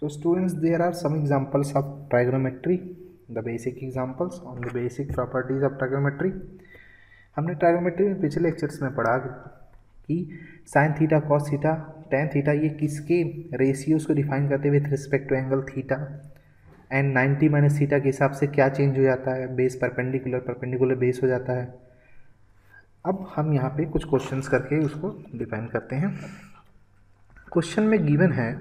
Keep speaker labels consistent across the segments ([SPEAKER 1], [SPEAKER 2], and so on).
[SPEAKER 1] So students, there are some examples of trigonometry, the basic examples on the basic properties of trigonometry. हमने trigonometry में पिछले lectures में पढ़ा कि sine theta, cos theta, tan theta ये किसके ratios को डिफाइन करते हैं with respect to angle theta, and 90 minus theta के हिसाब से क्या चेंज हो जाता है, बेस परपेंडिकुलर, परपेंडिकुलर बेस हो जाता है। अब हम यहाँ पे कुछ क्वेश्चंस करके उसको डिफाइन करते हैं। क्वेश्चन में गिवन है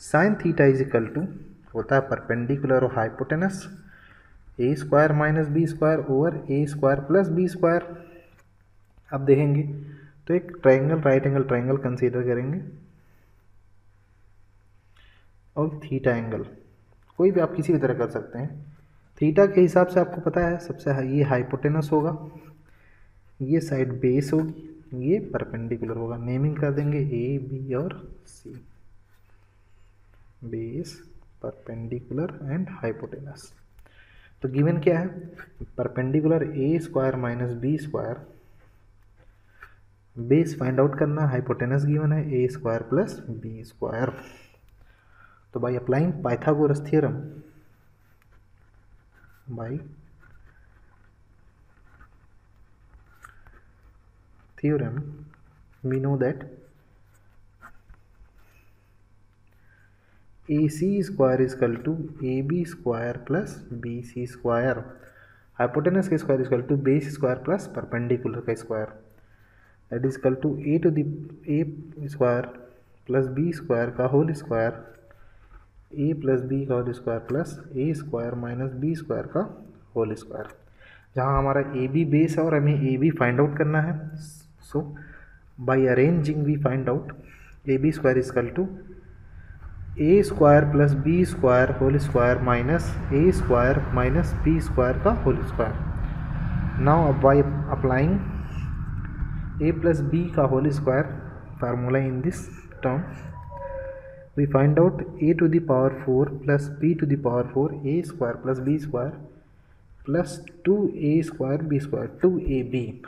[SPEAKER 1] sine theta is equal to होता है परपेंडिकुलर और hypotenuse A square minus B square over A square plus B square. अब देखेंगे तो एक triangle, right angle triangle consider करेंगे और थीटा एंगल कोई भी आप किसी भी तरह कर सकते हैं। थीटा के हिसाब से आपको पता है सबसे ये हाइपोटेनस होगा, ये साइड बेस होगी, ये परपेंडिकुलर होगा। नेमिंग कर देंगे ए बी और C, base, perpendicular and hypotenuse. तो गिवन क्या है, perpendicular A square minus B square, base find out करना, हाइपोटेनस गिवन है A square plus B square. तो by applying Pythagoras theorem, by theorem we know that AC square is equal to AB square plus BC square, hypotenuse का square is equal to base square plus perpendicular का square, that is equal to A to the A square plus B square का whole square, A plus B का whole square plus A square minus B square का whole स्क्वायर। जहाँ हमारा AB base है और हमें AB फाइंड आउट करना है, so by arranging we find out AB square is equal to A square plus B square whole square minus A square minus B square का whole square. Now by applying A plus B का whole square formula in this term, we find out A to the power 4 plus B to the power 4 A square plus B square plus 2A square B square 2AB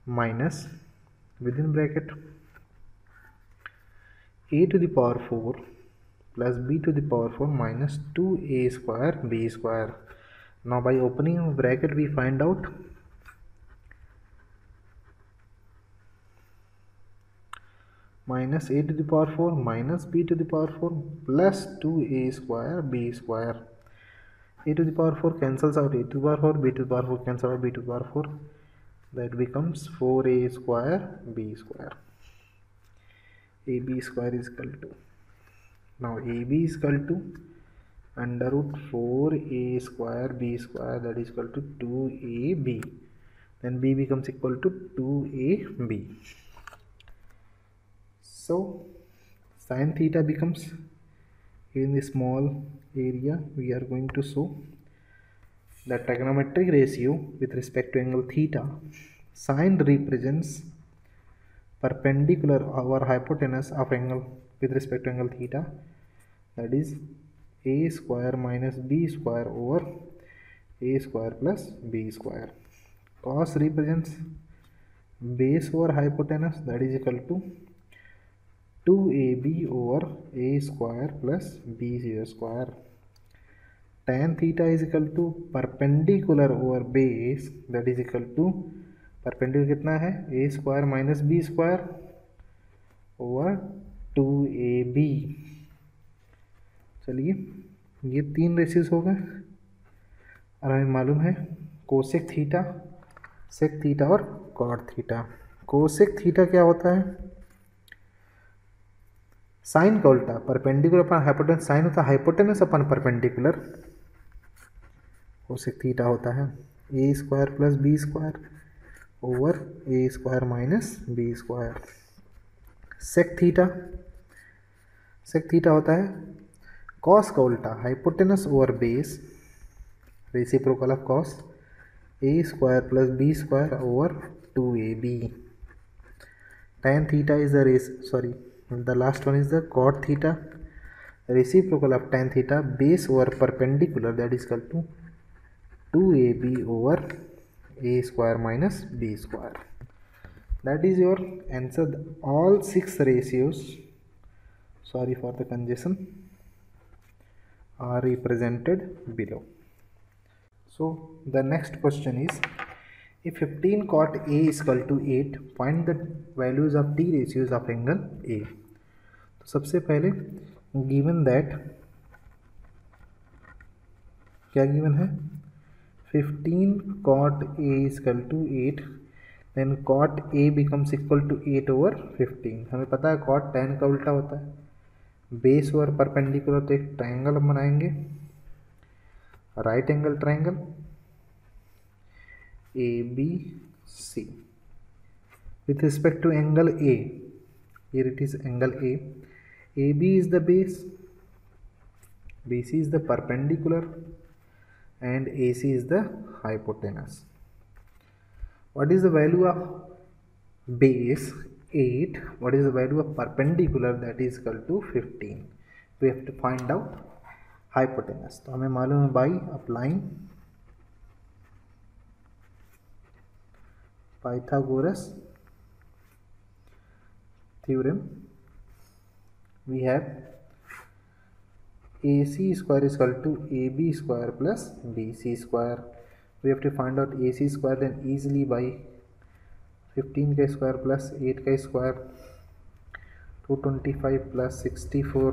[SPEAKER 1] minus within bracket A to the power 4 plus B to the power 4 minus 2A square B square. Now by opening of bracket we find out minus A to the power 4 minus B to the power 4 plus 2A square B square. A to the power 4 cancels out A to the power 4, B to the power 4 cancels out B to the power 4, that becomes 4A square B square. AB square is equal to, now AB is equal to under root 4A square B square, that is equal to 2AB, then B becomes equal to 2AB. So sin theta becomes, in the small area we are going to show the trigonometric ratio with respect to angle theta. Sin represents perpendicular over hypotenuse of angle with respect to angle theta, that is A square minus B square over A square plus B square. Cos represents base over hypotenuse, that is equal to 2AB over A square plus B square. Tan theta is equal to perpendicular over base, that is equal to perpendicular कितना है A square minus B square over 2AB। चलिए ये तीन ratios हो गए और हमें मालूम है कोसेक थीटा, सेक थीटा और कॉट थीटा। कोसेक थीटा क्या होता है, साइन का उल्टा, परपेंडिकुलर अपन हाइपोटेनस, साइन होता है hypotenuse upon perpendicular, cosec theta होता है A square plus B square over A square minus B square. Sec theta, sec theta होता है कॉस का उल्टा, hypotenuse over base, reciprocal of cos, A square plus B square over 2AB। tan theta is the sorry, the last one is the cot theta, reciprocal of tan theta, base over perpendicular, that is equal to 2AB over A square minus B square. That is your answer, all 6 ratios sorry for the congestion, are represented below. So the next question is, if 15 cot A is equal to 8, find the values of T ratios of angle A. तो सबसे पहले given that क्या given है, 15 cot A is equal to 8, then cot A becomes equal to 8 over 15. हमें पता है cot tan का उल्टा होता है, बेस और परपेंडिकुलर, तो एक ट्रायंगल हम बनाएंगे, right angle triangle ABC with respect to angle A. Here it is angle A. AB is the base, BC is the perpendicular, and AC is the hypotenuse. What is the value of base? 8. What is the value of perpendicular? That is equal to 15. We have to find out hypotenuse. तो हमें मालूम है by applying Pythagoras theorem, we have AC square is equal to AB square plus BC square. We have to find out AC square, then easily by 15 का square plus 8 का square, 225 plus 64,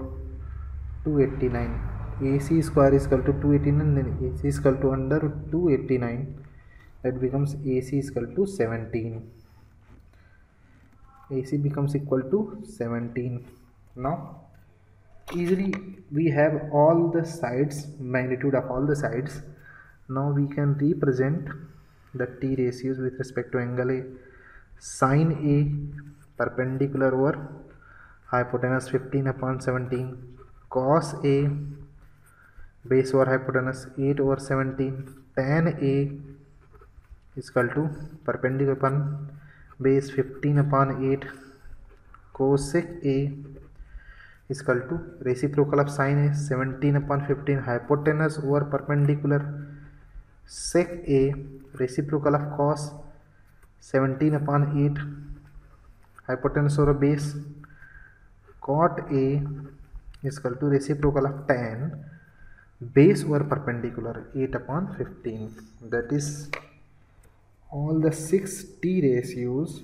[SPEAKER 1] 289. AC square is equal to 289, then AC is equal to under 289. That becomes AC is equal to 17. AC becomes equal to 17. Now easily we have all the sides, magnitude of all the sides. Now we can represent the T ratios with respect to angle A. Sin A perpendicular over hypotenuse 15 upon 17, cos A base over hypotenuse 8 over 17, tan A is equal to perpendicular upon base 15 upon 8, cosec A is equal to reciprocal of sin A 17 upon 15, hypotenuse over perpendicular, sec A reciprocal of cos 17 upon 8, hypotenuse over base, cot A is equal to reciprocal of tan base over perpendicular 8 upon 15. That is all the 6 T ratios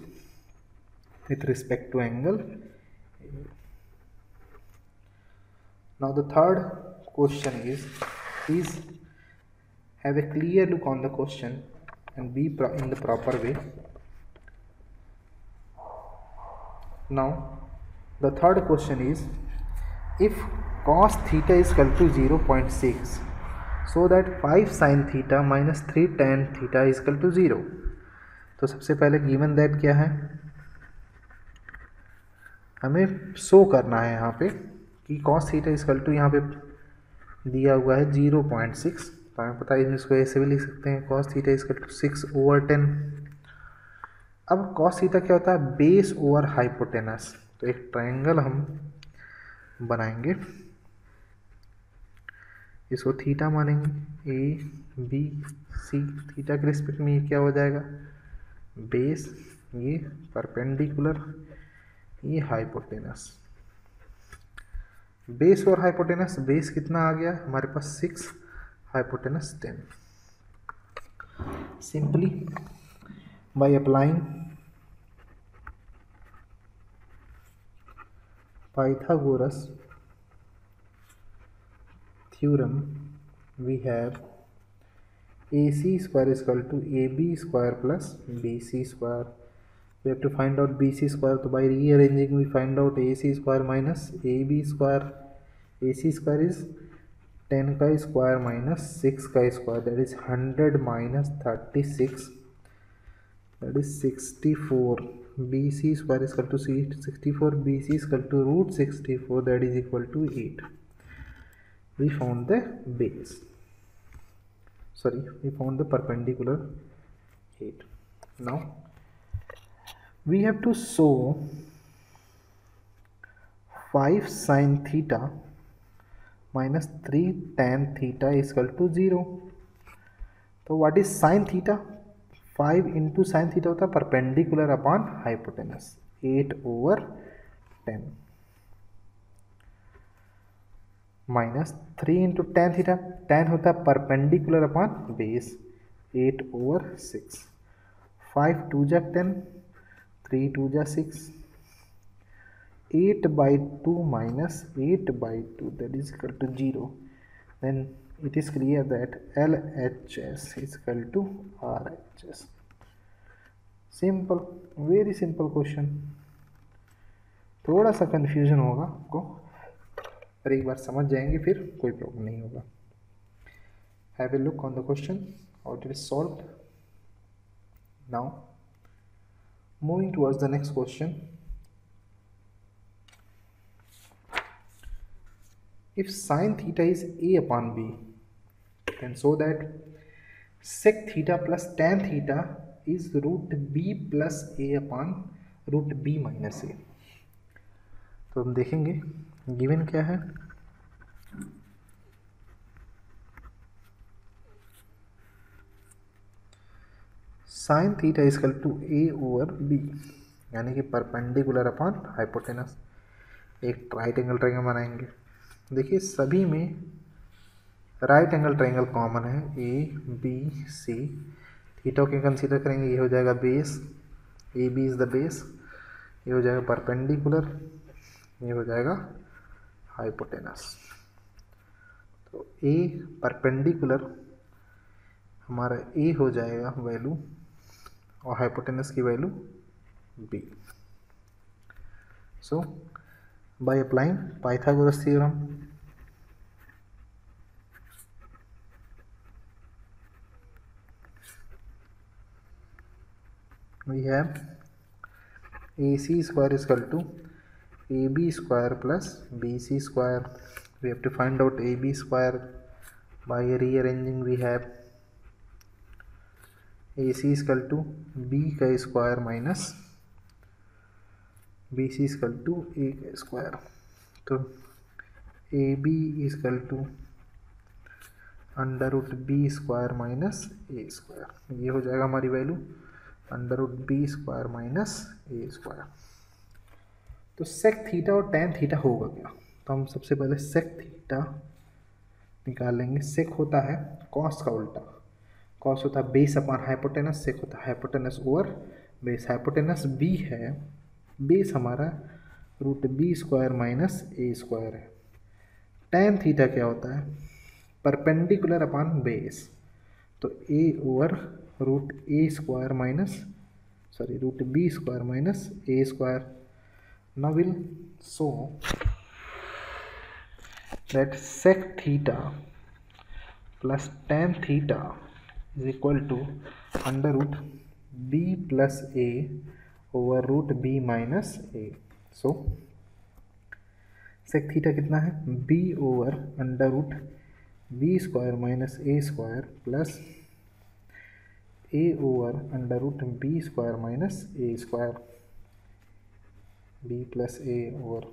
[SPEAKER 1] with respect to angle. Now the third question is, please have a clear look on the question and be in the proper way. Now the third question is, if cos theta is equal to 0.6, so that 5 sin theta minus 3 tan theta is equal to 0. तो सबसे पहले given that क्या है, हमें show करना है यहाँ पे कि cos theta is equal to, यहाँ पे दिया हुआ है 0.6, तो हमें पता है इसको ऐसे भी लिख सकते हैं, cos theta is equal to 6 over 10. अब cos theta क्या होता है, बेस ओवर हाइपोटेनस. तो एक ट्रायंगल हम बनाएंगे, इसको थीटा मानेंगे, ए बी सी. थीटा के रिस्पेक्ट में ये क्या हो जाएगा, बेस, ये परपेंडिकुलर, ये हाइपोटेनस. बेस और हाइपोटेनस, बेस कितना आ गया हमारे पास 6, hypotenuse 10. Simply by applying Pythagoras theorem, we have AC square is equal to AB square plus BC square. We have to find out BC square, so by rearranging we find out AC square minus AB square. AC square is 10 का square minus 6 का square, that is 100 minus 36, that is 64. BC square is equal to 64, BC is equal to root 64, that is equal to 8. We found the base, we found the perpendicular 8. Now we have to show 5 sin theta minus 3 tan theta is equal to 0. So what is sin theta? 5 into sin theta होता है perpendicular upon hypotenuse 8 over 10. Minus 3 into tan theta, ten होता है perpendicular upon base, 8/6, 5 2 जा 10, 3 2 जा 6, 8/2 minus 8/2, that is equal to 0. Then it is clear that LHS is equal to RHS. Simple, very simple question. थोड़ा सा confusion होगा आपको, पर एक बार समझ जाएंगे फिर कोई प्रॉब्लम नहीं होगा. Have a look on the question, how it is solved. Now moving towards the next question. If sin theta is a upon b, then show that sec theta plus tan theta is root b plus a upon root b minus a. तो हम देखेंगे given क्या है. Sine theta is equal to a over b, यानी कि perpendicular upon hypotenuse. एक right angle triangle बनाएंगे. देखिए सभी में राइट एंगल ट्रायंगल कॉमन है, ए बी सी. थीटा के कंसीडर करेंगे, ये हो जाएगा base, A B is the base, ये हो जाएगा परपेंडिकुलर, ये हो जाएगा हाइपोटेनस. तो ए परपेंडिकुलर हमारा ए हो जाएगा वैल्यू और हाइपोटेनस की value B. So by applying Pythagoras theorem, we have AC square is equal to AB square plus BC square. We have to find out AB square. By rearranging we have AC is equal to B का square minus BC is equal to A का square. तो AB is equal to under root B square minus A square. ये हो जाएगा हमारी value under root B square minus A square. तो sec theta और tan theta होगा क्या? तो हम सबसे पहले सेक थीटा निकाल लेंगे. सेक होता है कॉस का उल्टा, कॉस होता है बेस अपॉन हाइपोटेनस, सेक होता है hypotenuse over base. Hypotenuse B है, बेस हमारा root B square minus A square है. टैन थीटा क्या होता है? परपेंडिकुलर अपॉन बेस, तो A over root A square minus root B square minus A square. Now will show that sec theta plus tan theta is equal to under root B plus A over root B minus A. So sec theta कितना है? B over under root B square minus A square plus A over under root B square minus A square. B plus A over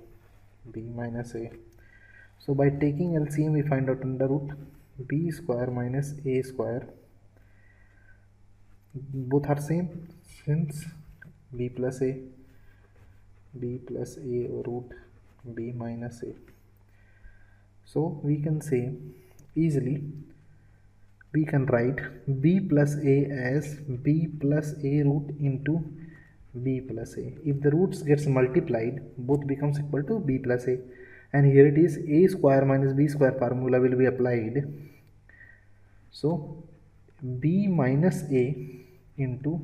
[SPEAKER 1] B minus A. So by taking LCM we find out under root B square minus A square. Both are same since b plus a root b minus a. So we can say easily, we can write b plus a as b plus a root into b plus a. If the roots gets multiplied, both becomes equal to b plus a, and here it is a square minus b square formula will be applied. So b minus a into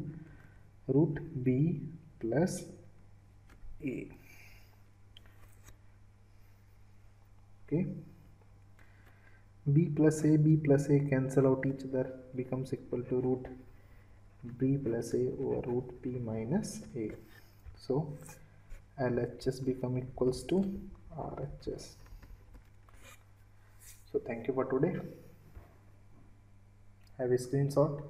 [SPEAKER 1] root b plus a. Okay, b plus a cancel out each other, becomes equal to root b plus a over root b minus a. So LHS become equals to RHS. So thank you for today. Have a screenshot.